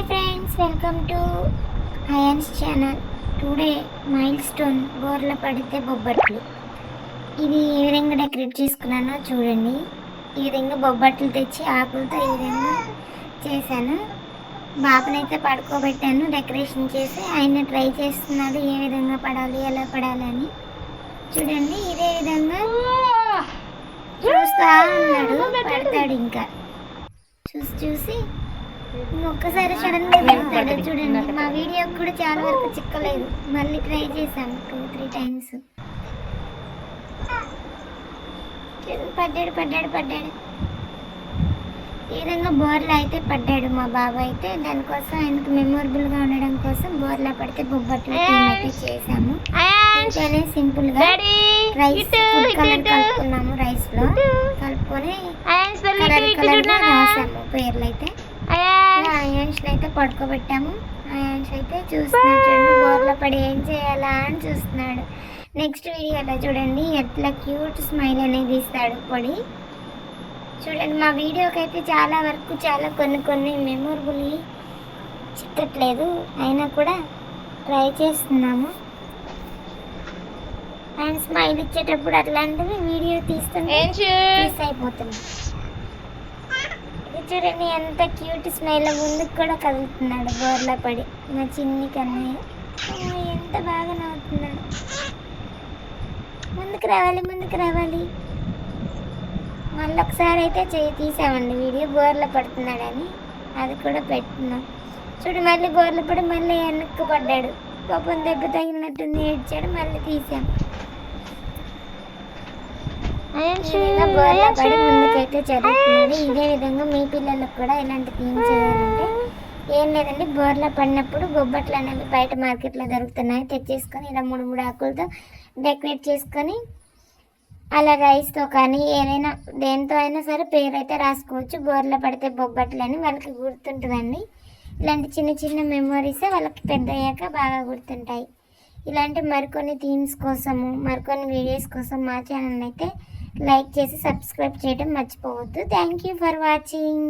Hi friends, welcome to Ayaan's channel. Today milestone బోర్ల పడితే బొబ్బట్లు. ఇది ఏ విధంగా డెకరేట్ చేసుకున్నానో చూడండి. ఈ విధంగా బొబ్బట్లు తెచ్చి ఆకులతో ఈ విధంగా చేశాను. బాబునైతే పడుకోబెట్టాను డెకరేషన్ చేసి. ఆయన ట్రై చేస్తున్నాడు ఏ విధంగా పడాలి, ఎలా పడాలని. చూడండి, ఇదే విధంగా చూస్తా ఉన్నాడు. పడతాడు ఇంకా చూసి ఒక్కసారి సడన్ గా పెడతాడు. చూడండి, మా వీడియో కూడా చాలా వరకు చిక్కలేదు. మళ్ళీ ట్రై చేశాను 2-3 టైమ్స్. పడ్డాడు. ఈ విధంగా బోర్లా అయితే పడ్డాడు మా బాబు అయితే. దానికోసం ఆయనకు మెమొరబుల్ గా ఉండడం కోసం బోర్లా పడితే బొబ్బట్లు అయితే చేసాము. ఇంట్లోనే సింపుల్ గా రైస్ కలుపుకున్నాము. రైస్ లో కలుపుకొని కలర్ రాసాము పేర్లు అయితే. అయాన్స్ అయితే పడుకోబెట్టాము. అయాన్స్ అయితే చూస్తున్నాడు, బోర్లో పడి ఏం చేయాలా అని చూస్తున్నాడు. నెక్స్ట్ వీడియోలో చూడండి ఎట్లా క్యూట్ స్మైల్ అనేది ఇస్తాడు పొడి. చూడండి, మా వీడియోకి అయితే చాలా వరకు కొన్ని మెమొరబుల్ చిక్కట్లేదు. అయినా కూడా ట్రై చేస్తున్నాము. ఆయన స్మైల్ ఇచ్చేటప్పుడు అట్లాంటివి వీడియో తీస్తుంటే మిస్ అయిపోతుంది. చూడండి, ఎంత క్యూట్ స్మైల్, ముందుకు కూడా కదులుతున్నాడు బోర్లా పడి. మా చిన్ని కన్నయ్య ఎంత బాగా నవ్వుతున్నాడు. ముందుకు రావాలి. మళ్ళీ ఒకసారి అయితే తీసామండి వీడియో బోర్లా పడుతున్నాడని. అది కూడా పెట్టున్నాం. చూడు, మళ్ళీ బోర్లా పడి మళ్ళీ వెనక్కి పడ్డాడు. పాపం దెబ్బ తగిలినట్టుంది, ఏడ్చాడు. మళ్ళీ తీసాం. బోర్లా పడి ముందుకైతే చదువుతున్నాడు. ఇదే విధంగా మీ పిల్లలకు కూడా ఇలాంటి థీమ్ చేయాలంటే ఏం లేదండి, బోర్లా పడినప్పుడు బొబ్బట్లు అనేవి బయట మార్కెట్లో దొరుకుతున్నాయి. తెచ్చేసుకొని ఇలా 3 ఆకులతో డెకరేట్ చేసుకొని అలా రైస్తో కానీ ఏదైనా దేంతో అయినా సరే పేరు అయితే రాసుకోవచ్చు. బోర్లా పడితే బొబ్బట్లు అని వాళ్ళకి గుర్తుంటుందండి. ఇలాంటి చిన్న మెమోరీసే వాళ్ళకి పెద్ద అయ్యాక బాగా గుర్తుంటాయి. ఇలాంటి మరికొన్ని థీమ్స్ కోసము, మరికొన్ని వీడియోస్ కోసం మా ఛానల్ అయితే లైక్ చేసి సబ్స్క్రైబ్ చేయడం మర్చిపోవద్దు. Thank you for watching.